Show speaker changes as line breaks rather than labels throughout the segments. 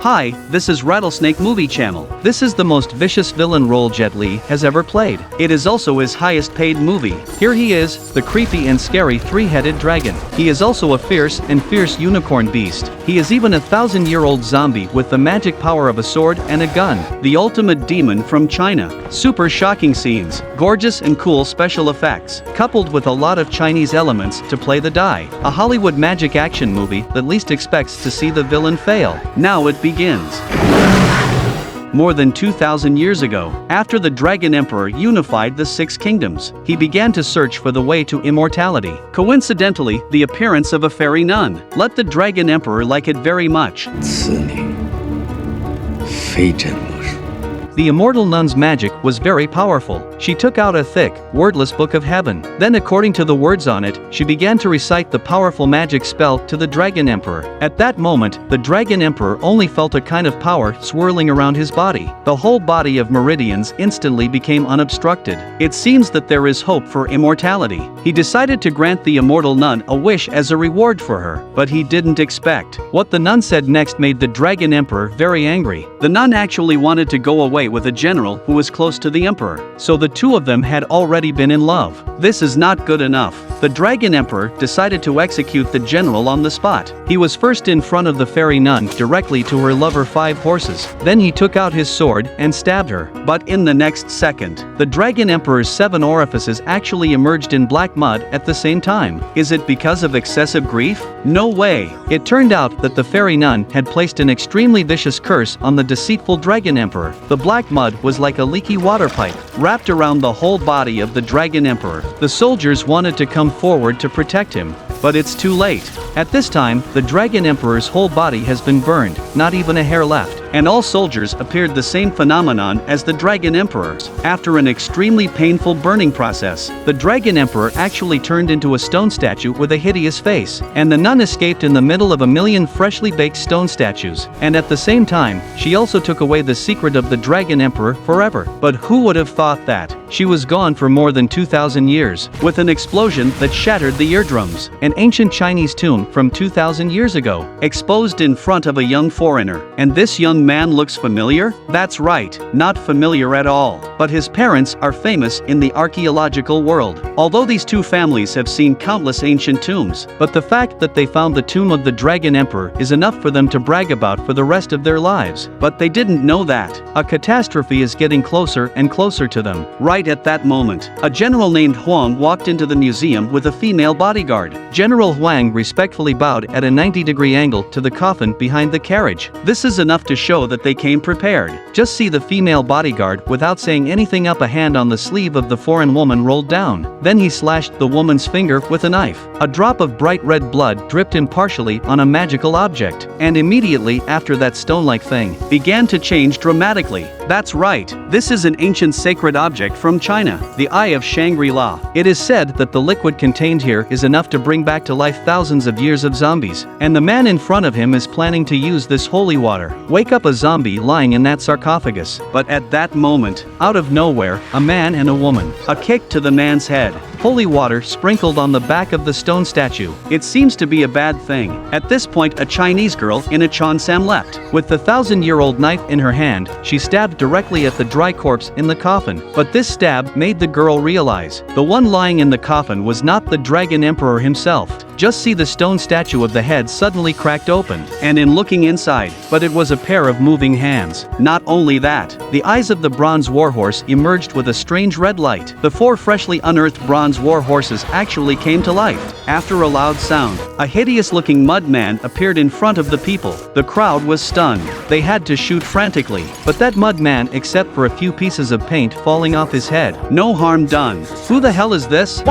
Hi, this is Rattlesnake Movie Channel. This is the most vicious villain role Jet Li has ever played. It is also his highest paid movie. Here he is, the creepy and scary three-headed dragon. He is also a fierce unicorn beast. He is even a 1,000-year-old zombie with the magic power of a sword and a gun. The ultimate demon from China. Super shocking scenes, gorgeous and cool special effects, coupled with a lot of Chinese elements to play the die. A Hollywood magic action movie that least expects to see the villain fail. Now it begins. More than 2,000 years ago, after the Dragon Emperor unified the Six Kingdoms, he began to search for the way to immortality. Coincidentally, the appearance of a fairy nun. Let the Dragon Emperor like it very much. The immortal nun's magic was very powerful. She took out a thick, wordless book of heaven. Then, according to the words on it, she began to recite the powerful magic spell to the Dragon Emperor. At that moment, the Dragon Emperor only felt a kind of power swirling around his body. The whole body of meridians instantly became unobstructed. It seems that there is hope for immortality. He decided to grant the immortal nun a wish as a reward for her, but he didn't expect. What the nun said next made the Dragon Emperor very angry. The nun actually wanted to go away with a general who was close to the emperor, so the two of them had already been in love. This is not good enough. The Dragon Emperor decided to execute the general on the spot. He was first in front of the fairy nun directly to her lover 5 horses. Then he took out his sword and stabbed her. But in the next second, the Dragon Emperor's 7 orifices actually emerged in black mud at the same time. Is it because of excessive grief? No way. It turned out that the fairy nun had placed an extremely vicious curse on the deceitful Dragon Emperor. The black mud was like a leaky water pipe, wrapped around the whole body of the Dragon Emperor. The soldiers wanted to come forward to protect him, but it's too late. At this time, the Dragon Emperor's whole body has been burned, not even a hair left, and all soldiers appeared the same phenomenon as the Dragon Emperor's. After an extremely painful burning process, the Dragon Emperor actually turned into a stone statue with a hideous face, and the nun escaped in the middle of a million freshly baked stone statues, and at the same time, she also took away the secret of the Dragon Emperor forever. But who would have thought that? She was gone for more than 2,000 years, with an explosion that shattered the eardrums. An ancient Chinese tomb from 2,000 years ago, exposed in front of a young foreigner. And this young man looks familiar? That's right, not familiar at all. But his parents are famous in the archaeological world. Although these two families have seen countless ancient tombs, but the fact that they found the tomb of the Dragon Emperor is enough for them to brag about for the rest of their lives. But they didn't know that a catastrophe is getting closer and closer to them. Right at that moment, a general named Huang walked into the museum with a female bodyguard. General Huang respectfully bowed at a 90-degree angle to the coffin behind the carriage. This is enough to show that they came prepared. Just see the female bodyguard, without saying anything, up a hand on the sleeve of the foreign woman rolled down. Then he slashed the woman's finger with a knife. A drop of bright red blood dripped impartially on a magical object, and immediately after that stone-like thing began to change dramatically. That's right, this is an ancient sacred object from China, the Eye of Shangri-La. It is said that the liquid contained here is enough to bring back to life thousands of years of zombies, and the man in front of him is planning to use this holy water. Wake up a zombie lying in that sarcophagus. But at that moment, out of nowhere, a man and a woman. A kick to the man's head. Holy water sprinkled on the back of the stone statue. It seems to be a bad thing. At this point, a Chinese girl in a cheongsam leapt. With the 1,000-year-old knife in her hand, she stabbed directly at the dry corpse in the coffin. But this stab made the girl realize the one lying in the coffin was not the Dragon Emperor himself. Just see the stone statue of the head suddenly cracked open, and in looking inside, but it was a pair of moving hands. Not only that, the eyes of the bronze warhorse emerged with a strange red light. The 4 freshly unearthed bronze warhorses actually came to life. After a loud sound, a hideous-looking mud man appeared in front of the people. The crowd was stunned. They had to shoot frantically, but that mud man, except for a few pieces of paint falling off his head, no harm done. Who the hell is this?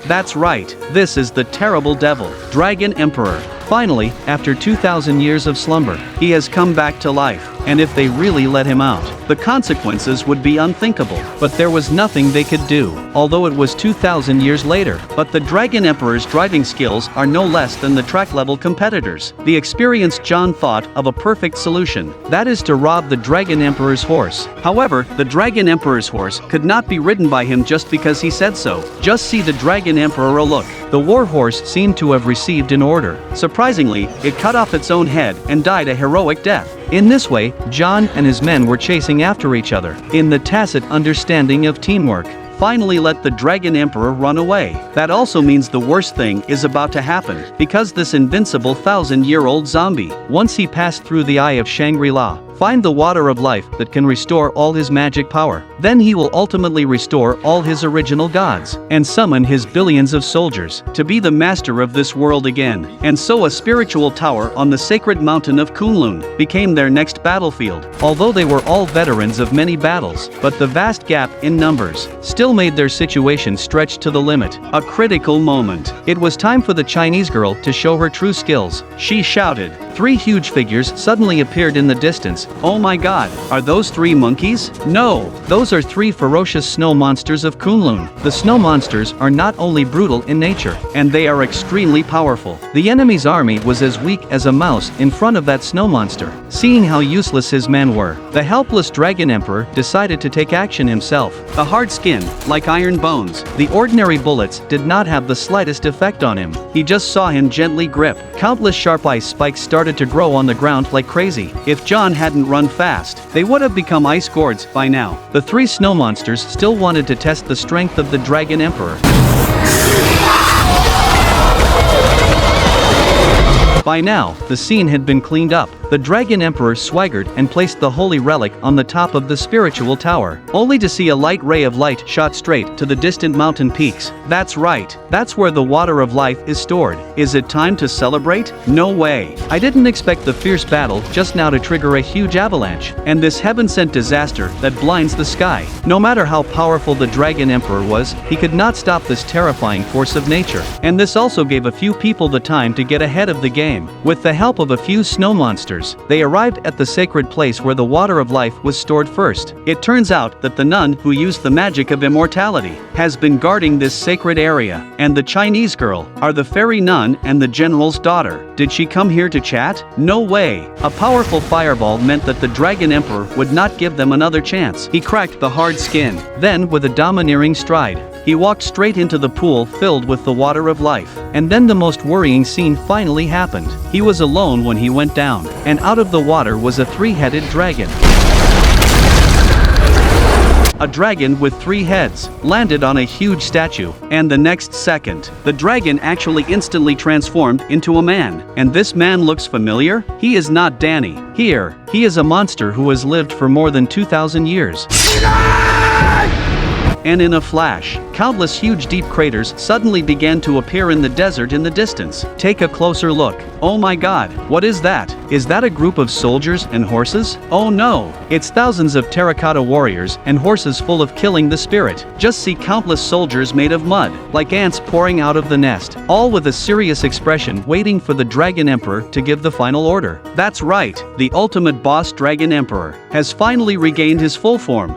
That's right, this is the terrible devil, Dragon Emperor. Finally, after 2,000 years of slumber, he has come back to life. and if they really let him out, the consequences would be unthinkable. But there was nothing they could do, although it was 2,000 years later. But the Dragon Emperor's driving skills are no less than the track-level competitors. The experienced John thought of a perfect solution, that is to rob the Dragon Emperor's horse. However, the Dragon Emperor's horse could not be ridden by him just because he said so. Just see the Dragon Emperor look. The war horse seemed to have received an order. Surprisingly, it cut off its own head and died a heroic death. In this way, John and his men were chasing after each other, in the tacit understanding of teamwork. Finally let the Dragon Emperor run away. That also means the worst thing is about to happen, because this invincible 1,000-year-old zombie, once he passed through the Eye of Shangri-La, find the water of life that can restore all his magic power. Then he will ultimately restore all his original gods, and summon his billions of soldiers, to be the master of this world again. And so a spiritual tower on the sacred mountain of Kunlun became their next battlefield. Although they were all veterans of many battles, but the vast gap in numbers still made their situation stretch to the limit. A critical moment. It was time for the Chinese girl to show her true skills. She shouted. 3 huge figures suddenly appeared in the distance. Oh my god, are those 3 monkeys? No, those are 3 ferocious snow monsters of Kunlun. The snow monsters are not only brutal in nature, and they are extremely powerful. The enemy's army was as weak as a mouse in front of that snow monster. Seeing how useless his men were, the helpless Dragon Emperor decided to take action himself. A hard skin, like iron bones, the ordinary bullets did not have the slightest effect on him. He just saw him gently grip. Countless sharp ice spikes started to grow on the ground like crazy. If John hadn't run fast, they would have become ice gourds by now. The 3 snow monsters still wanted to test the strength of the Dragon Emperor. By now, the scene had been cleaned up. The Dragon Emperor swaggered and placed the holy relic on the top of the spiritual tower, only to see a light ray of light shot straight to the distant mountain peaks. That's right, that's where the water of life is stored. Is it time to celebrate? No way. I didn't expect the fierce battle just now to trigger a huge avalanche, and this heaven-sent disaster that blinds the sky. No matter how powerful the Dragon Emperor was, he could not stop this terrifying force of nature. And this also gave a few people the time to get ahead of the game. With the help of a few snow monsters, they arrived at the sacred place where the water of life was stored first. It turns out that the nun who used the magic of immortality has been guarding this sacred area, and the Chinese girl are the fairy nun and the general's daughter. Did she come here to chat? No way. A powerful fireball meant that the Dragon Emperor would not give them another chance. He cracked the hard skin. Then, with a domineering stride, he walked straight into the pool filled with the water of life. And then the most worrying scene finally happened. He was alone when he went down, and out of the water was a 3-headed dragon. A dragon with 3 heads landed on a huge statue, and the next second, the dragon actually instantly transformed into a man. And this man looks familiar? He is not Danny. Here, he is a monster who has lived for more than 2,000 years. And in a flash, countless huge deep craters suddenly began to appear in the desert in the distance. Take a closer look. Oh my god, what is that? Is that a group of soldiers and horses? Oh no, it's thousands of terracotta warriors and horses full of killing the spirit. Just see countless soldiers made of mud, like ants pouring out of the nest, all with a serious expression waiting for the Dragon Emperor to give the final order. That's right, the ultimate boss Dragon Emperor has finally regained his full form.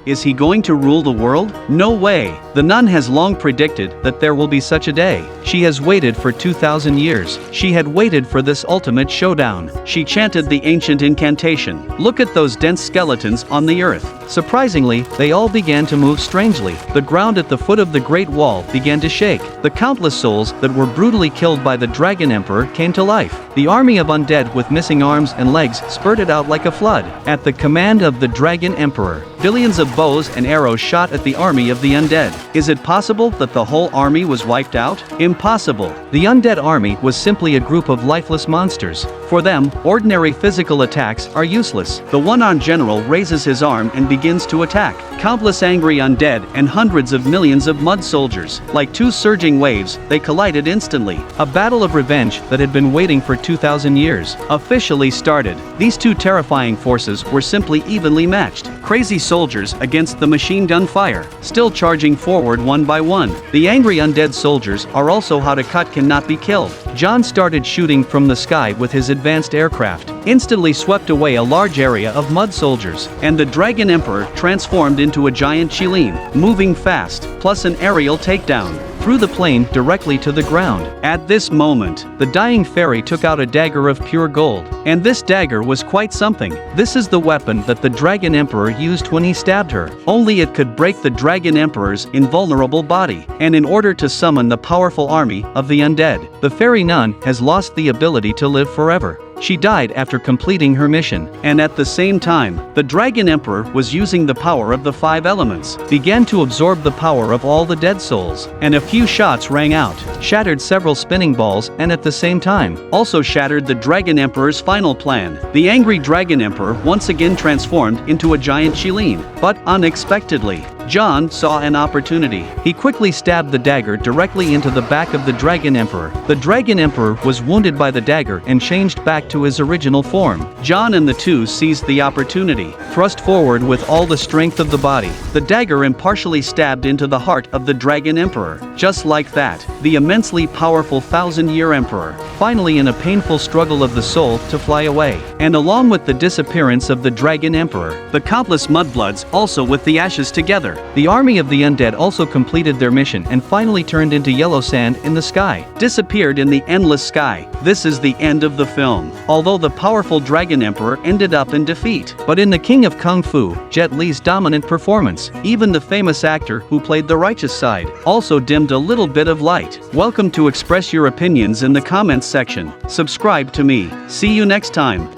Is he going to rule the world? No way. The nun has long predicted that there will be such a day. She has waited for 2,000 years. She had waited for this ultimate showdown. She chanted the ancient incantation. Look at those dense skeletons on the earth. Surprisingly, they all began to move strangely. The ground at the foot of the Great Wall began to shake. The countless souls that were brutally killed by the Dragon Emperor came to life. The army of undead with missing arms and legs spurted out like a flood. At the command of the Dragon Emperor, billions of bows and arrows shot at the army of the undead. Is it possible that the whole army was wiped out? Impossible. The undead army was simply a group of lifeless monsters. For them, ordinary physical attacks are useless. The one-armed general raises his arm and begins to attack. Countless angry undead and hundreds of millions of mud soldiers. Like 2 surging waves, they collided instantly. A battle of revenge that had been waiting for 2,000 years officially started. These 2 terrifying forces were simply evenly matched. Crazy soldiers against the machine gun fire, still charging forward one by one. The angry undead soldiers are also how to cut cannot be killed. John started shooting from the sky with his advanced aircraft, instantly swept away a large area of mud soldiers, and the Dragon Emperor transformed into a giant Qilin, moving fast, plus an aerial takedown through the plane directly to the ground. At this moment, the dying fairy took out a dagger of pure gold, and this dagger was quite something. This is the weapon that the Dragon Emperor used when he stabbed her. Only it could break the Dragon Emperor's invulnerable body, and in order to summon the powerful army of the undead, the fairy nun has lost the ability to live forever. She died after completing her mission, and at the same time, the Dragon Emperor was using the power of the 5 elements, began to absorb the power of all the dead souls, and a few shots rang out, shattered several spinning balls, and at the same time, also shattered the Dragon Emperor's final plan. The angry Dragon Emperor once again transformed into a giant Qilin, but unexpectedly, John saw an opportunity. He quickly stabbed the dagger directly into the back of the Dragon Emperor. The Dragon Emperor was wounded by the dagger and changed back to his original form. John and the two seized the opportunity, thrust forward with all the strength of the body. The dagger impartially stabbed into the heart of the Dragon Emperor. Just like that, the immensely powerful 1,000-year Emperor, finally in a painful struggle of the soul to fly away. And along with the disappearance of the Dragon Emperor, the countless mudbloods also with the ashes together. The army of the undead also completed their mission and finally turned into yellow sand in the sky, disappeared in the endless sky. This is the end of the film. Although the powerful Dragon Emperor ended up in defeat. But in The King of Kung Fu, Jet Li's dominant performance, even the famous actor who played the righteous side, also dimmed a little bit of light. Welcome to express your opinions in the comments section. Subscribe to me. See you next time.